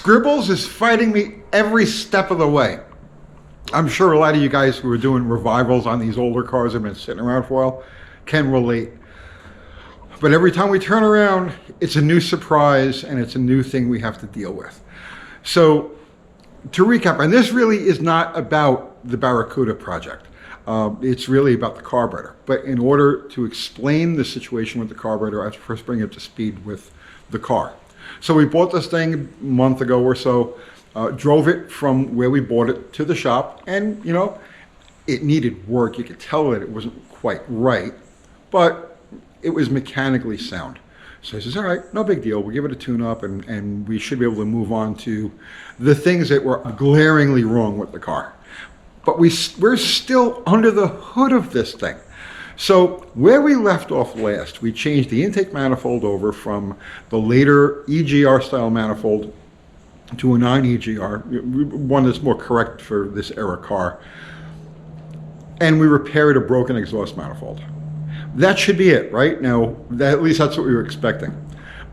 Scribbles is fighting me every step of the way. I'm sure a lot of you guys who are doing revivals on these older cars that have been sitting around for a while can relate. But every time we turn around, it's a new surprise and it's a new thing we have to deal with. So to recap, and this really is not about the Barracuda project. It's really about the carburetor. But in order to explain the situation with the carburetor, I have to first bring it up to speed with the car. So we bought this thing a month ago or so, drove it from where we bought it to the shop, and you know, it needed work. You could tell that it wasn't quite right, but it was mechanically sound. So I says, all right, no big deal. We'll give it a tune-up and we should be able to move on to the things that were glaringly wrong with the car. But we're still under the hood of this thing. So where we left off last, we changed the intake manifold over from the later EGR style manifold to a non-EGR, one that's more correct for this era car. And we repaired a broken exhaust manifold. That should be it, right? Now, at least that's what we were expecting.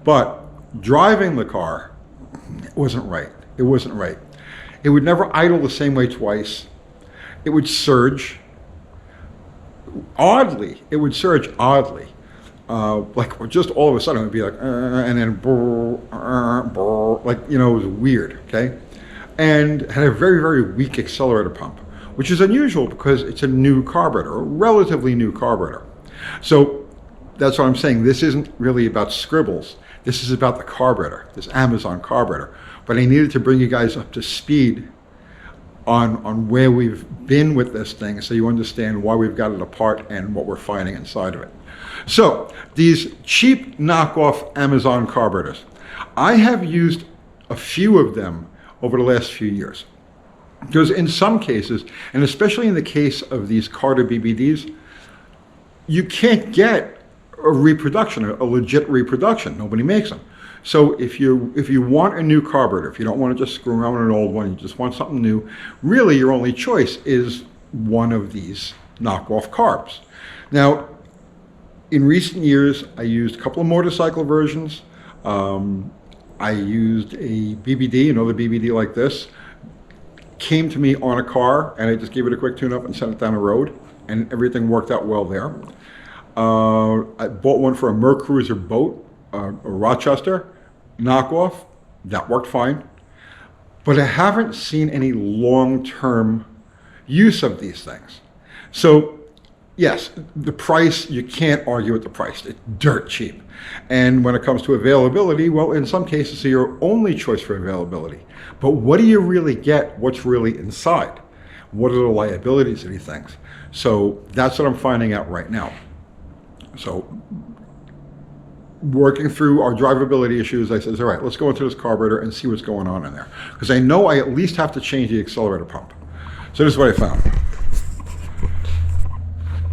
But driving the car wasn't right. It wasn't right. It would never idle the same way twice. It would surge. Oddly, it would surge oddly. Like just all of a sudden it would be like, and then brr, brr, like, you know, it was weird, okay? And had a very, very weak accelerator pump, which is unusual because it's a new carburetor, a relatively new carburetor. So that's what I'm saying. This isn't really about Scribbles. This is about the carburetor, this Amazon carburetor. But I needed to bring you guys up to speed on where we've been with this thing so you understand why we've got it apart and what we're finding inside of it. So these cheap knockoff Amazon carburetors, I have used a few of them over the last few years. Because in some cases, and especially in the case of these Carter BBDs, you can't get a reproduction, a legit reproduction. Nobody makes them. So if you want a new carburetor, if you don't want to just screw around with an old one, you just want something new, really your only choice is one of these knockoff carbs. Now, in recent years, I used a couple of motorcycle versions. I used a BBD, another BBD like this. Came to me on a car, and I just gave it a quick tune-up and sent it down the road, and everything worked out well there. I bought one for a Mercruiser boat, a Rochester knockoff. That worked fine. But I haven't seen any long-term use of these things. So yes, the price, you can't argue with the price. It's dirt cheap. And when it comes to availability, well, in some cases, they're your only choice for availability. But what do you really get? What's really inside? What are the liabilities of these things? So that's what I'm finding out right now. So working through our drivability issues, I said, all right, let's go into this carburetor and see what's going on in there. Because I know I at least have to change the accelerator pump. So this is what I found.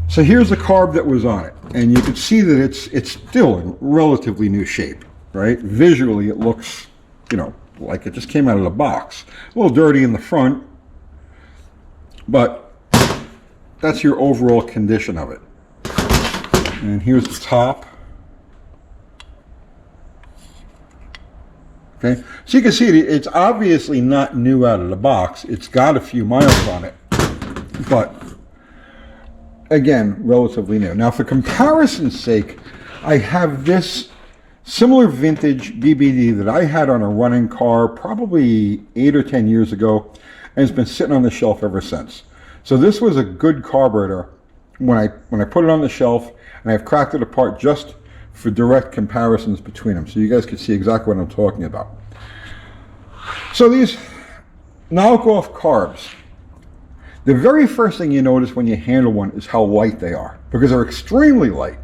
So here's the carb that was on it. And you can see that it's still in relatively new shape, right? Visually, it looks, you know, like it just came out of the box. A little dirty in the front, but that's your overall condition of it. And here's the top. Okay, so you can see it's obviously not new out of the box. It's got a few miles on it, but again, relatively new. Now, for comparison's sake, I have this similar vintage BBD that I had on a running car probably 8 or 10 years ago, and it's been sitting on the shelf ever since. So this was a good carburetor when I put it on the shelf, and I've cracked it apart just for direct comparisons between them, so you guys can see exactly what I'm talking about. So these knockoff carbs, the very first thing you notice when you handle one is how light they are, because they're extremely light.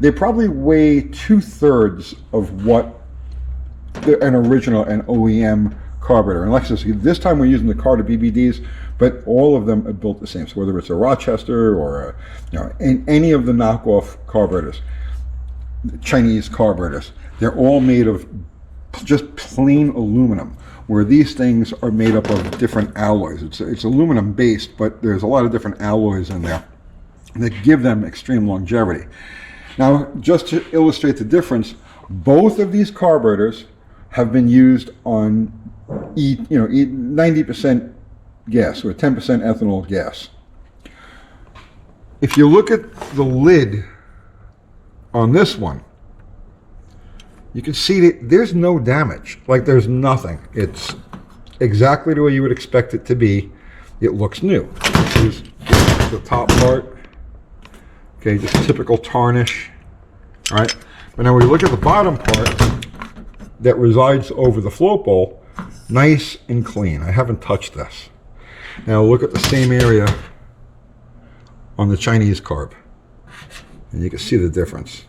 They probably weigh 2/3 of what an original and OEM carburetor. And like I said, this time we're using the Carter BBDs, but all of them are built the same. So whether it's a Rochester or any of the knockoff carburetors, Chinese carburetors, they're all made of just plain aluminum, where these things are made up of different alloys. It's aluminum based, but there's a lot of different alloys in there that give them extreme longevity. Now, just to illustrate the difference, both of these carburetors have been used on eat 90% gas or 10% ethanol gas. If you look at the lid on this one, you can see that there's no damage. Like there's nothing. It's exactly the way you would expect it to be. It looks new. This is the top part. Okay, just typical tarnish. All right. But now we look at the bottom part that resides over the float bowl, nice and clean. I haven't touched this. Now look at the same area on the Chinese carb, and you can see the difference.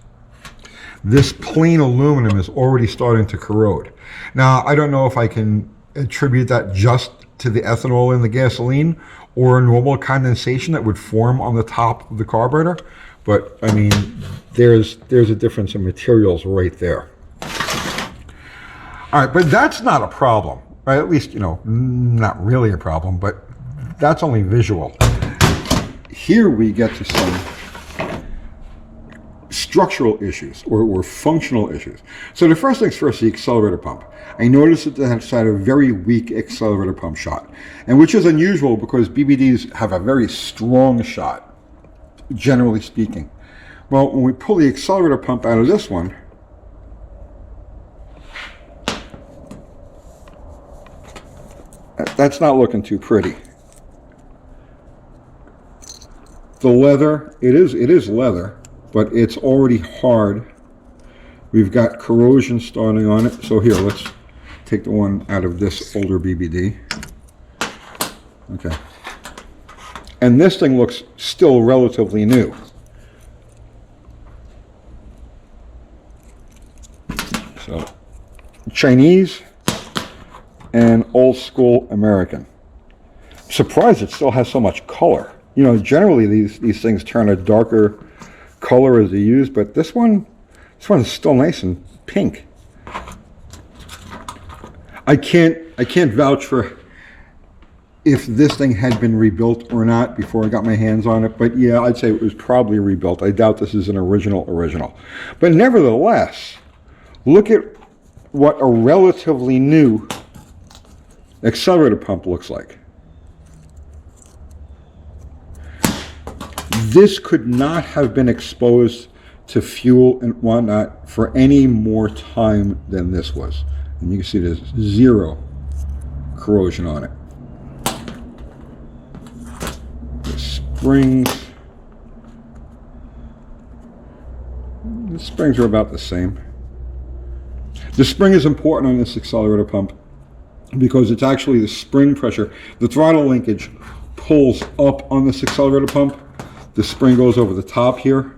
This plain aluminum is already starting to corrode. Now, I don't know if I can attribute that just to the ethanol in the gasoline or a normal condensation that would form on the top of the carburetor, but I mean, there's a difference in materials right there. All right, but that's not a problem, right? At least, not really a problem, but that's only visual. Here we get to some structural issues or functional issues. So the first things first, the accelerator pump. I noticed that it had a very weak accelerator pump shot, and which is unusual because BBDs have a very strong shot, generally speaking. Well, when we pull the accelerator pump out of this one, that's not looking too pretty. The leather, it is leather, but it's already hard. We've got corrosion starting on it. So here, let's take the one out of this older BBD. Okay. And this thing looks still relatively new. So, Chinese and old school American. I'm surprised it still has so much color. Generally these things turn a darker color as they use, but this one is still nice and pink. I can't vouch for if this thing had been rebuilt or not before I got my hands on it, but yeah, I'd say it was probably rebuilt. I doubt this is an original. But nevertheless, look at what a relatively new accelerator pump looks like. This could not have been exposed to fuel and whatnot for any more time than this was. And you can see there's zero corrosion on it. The springs are about the same. The spring is important on this accelerator pump because it's actually the spring pressure. The throttle linkage pulls up on this accelerator pump. The spring goes over the top here,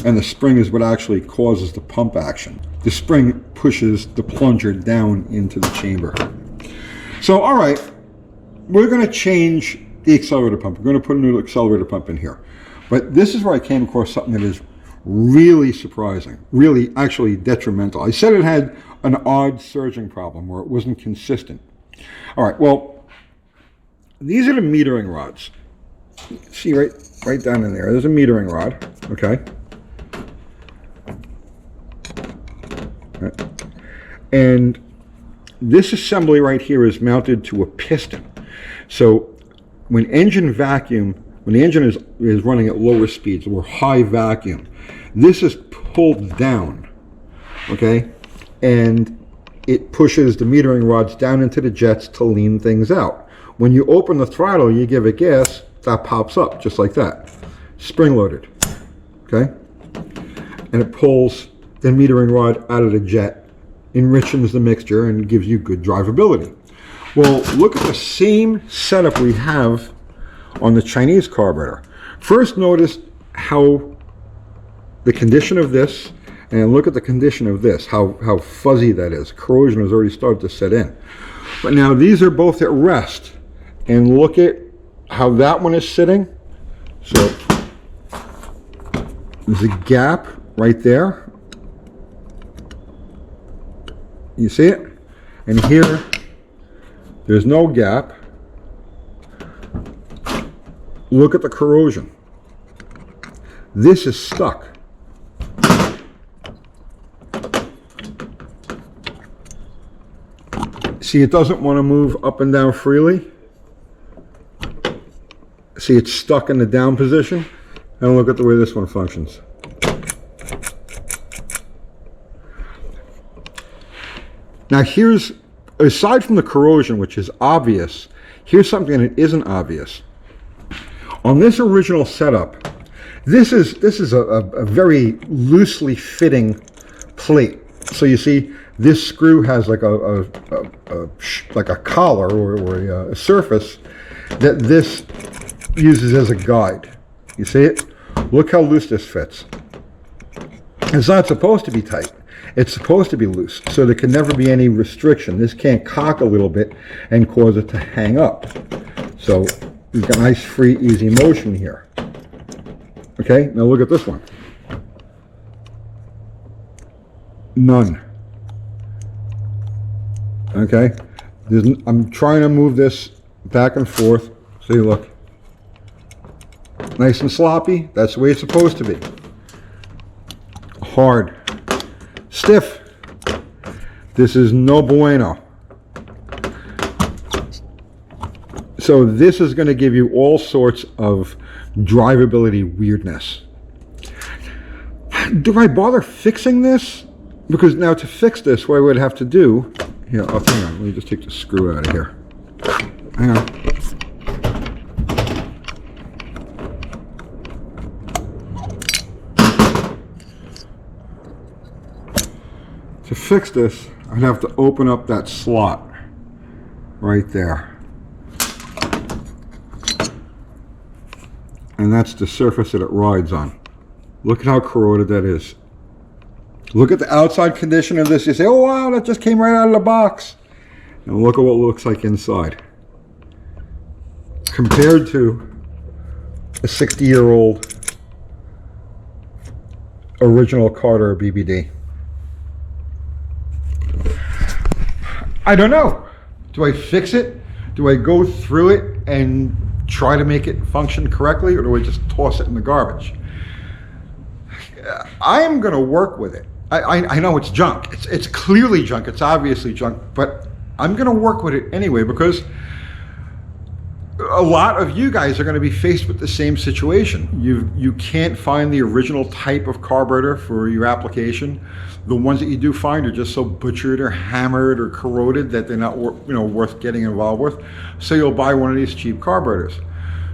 and the spring is what actually causes the pump action. The spring pushes the plunger down into the chamber. So, all right, we're going to change the accelerator pump. We're going to put a new accelerator pump in here. But this is where I came across something that is really surprising, really actually detrimental. I said it had an odd surging problem where it wasn't consistent. All right, well, these are the metering rods. See right down in there, there's a metering rod, okay? And this assembly right here is mounted to a piston. So when the engine is running at lower speeds or high vacuum, this is pulled down, okay? And it pushes the metering rods down into the jets to lean things out. When you open the throttle, you give it gas, that pops up just like that, spring loaded, okay? And it pulls the metering rod out of the jet, enriches the mixture, and gives you good drivability. Well, look at the same setup we have on the Chinese carburetor. First, notice how the condition of this, and look at the condition of this, how fuzzy that is. Corrosion has already started to set in. But now these are both at rest, and look at how that one is sitting. So there's a gap right there. You see it? And here, there's no gap. Look at the corrosion. This is stuck. See, it doesn't want to move up and down freely. See, it's stuck in the down position. And look at the way this one functions. Now here's, aside from the corrosion, which is obvious, here's something that isn't obvious. On this original setup, this is a very loosely fitting plate. So you see, this screw has like a collar or a surface that this uses as a guide. You see it? Look how loose this fits. It's not supposed to be tight. It's supposed to be loose, so there can never be any restriction. This can't cock a little bit and cause it to hang up. So you've got nice, free, easy motion here. Okay, now look at this one. None. Okay, I'm trying to move this back and forth. See, look. Nice and sloppy. That's the way it's supposed to be. Hard. Stiff. This is no bueno. So this is going to give you all sorts of drivability weirdness. Do I bother fixing this? Because now to fix this, what I would have to do... Here, hang on. Let me just take the screw out of here. Hang on. To fix this, I'd have to open up that slot right there. And that's the surface that it rides on. Look at how corroded that is. Look at the outside condition of this. You say, oh wow, that just came right out of the box. And look at what it looks like inside. Compared to a 60-year-old original Carter BBD. I don't know. Do I fix it? Do I go through it and try to make it function correctly, or do I just toss it in the garbage? I'm going to work with it. I know it's junk. It's clearly junk. It's obviously junk, but I'm going to work with it anyway, because a lot of you guys are going to be faced with the same situation. You can't find the original type of carburetor for your application. The ones that you do find are just so butchered or hammered or corroded that they're not worth getting involved with. So you'll buy one of these cheap carburetors.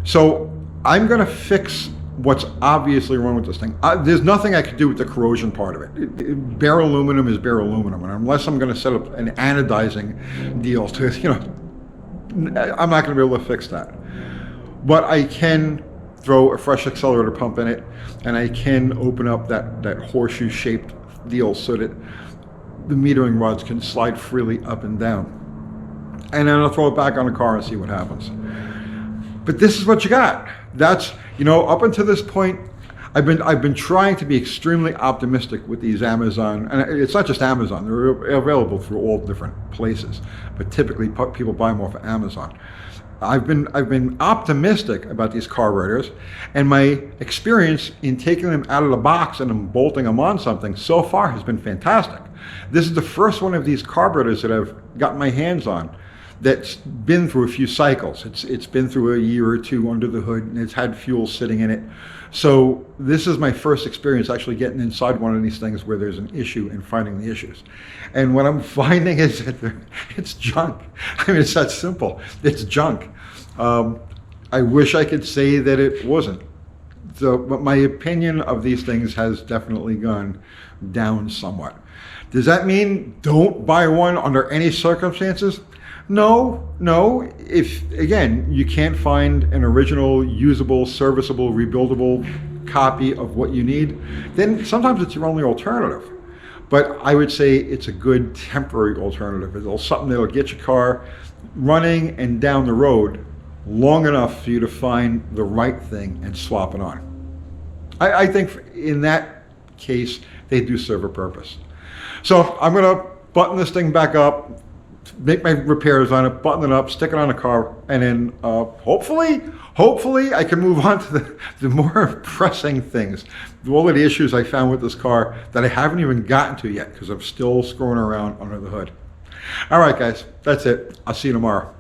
So I'm going to fix what's obviously wrong with this thing. There's nothing I could do with the corrosion part of it. Bare aluminum is bare aluminum, and unless I'm going to set up an anodizing deal to, I'm not going to be able to fix that. But I can throw a fresh accelerator pump in it, and I can open up that horseshoe-shaped deal so that the metering rods can slide freely up and down. And then I'll throw it back on the car and see what happens. But this is what you got. That's, up until this point, I've been trying to be extremely optimistic with these Amazon, and it's not just Amazon, they're available through all different places, but typically people buy them off of Amazon. I've been optimistic about these carburetors, and my experience in taking them out of the box and then bolting them on something so far has been fantastic. This is the first one of these carburetors that I've gotten my hands on that's been through a few cycles. It's been through a year or two under the hood, and it's had fuel sitting in it. So this is my first experience actually getting inside one of these things where there's an issue and finding the issues. And what I'm finding is that it's junk. I mean, it's that simple. It's junk. I wish I could say that it wasn't. So, but my opinion of these things has definitely gone down somewhat. Does that mean don't buy one under any circumstances? No. If, again, you can't find an original, usable, serviceable, rebuildable copy of what you need, then sometimes it's your only alternative. But I would say it's a good temporary alternative. It's something that'll get your car running and down the road long enough for you to find the right thing and swap it on. I think in that case, they do serve a purpose. So I'm going to button this thing back up, make my repairs on it, button it up, stick it on the car, and then hopefully I can move on to the more pressing things. All of the issues I found with this car that I haven't even gotten to yet because I'm still screwing around under the hood. All right, guys, that's it. I'll see you tomorrow.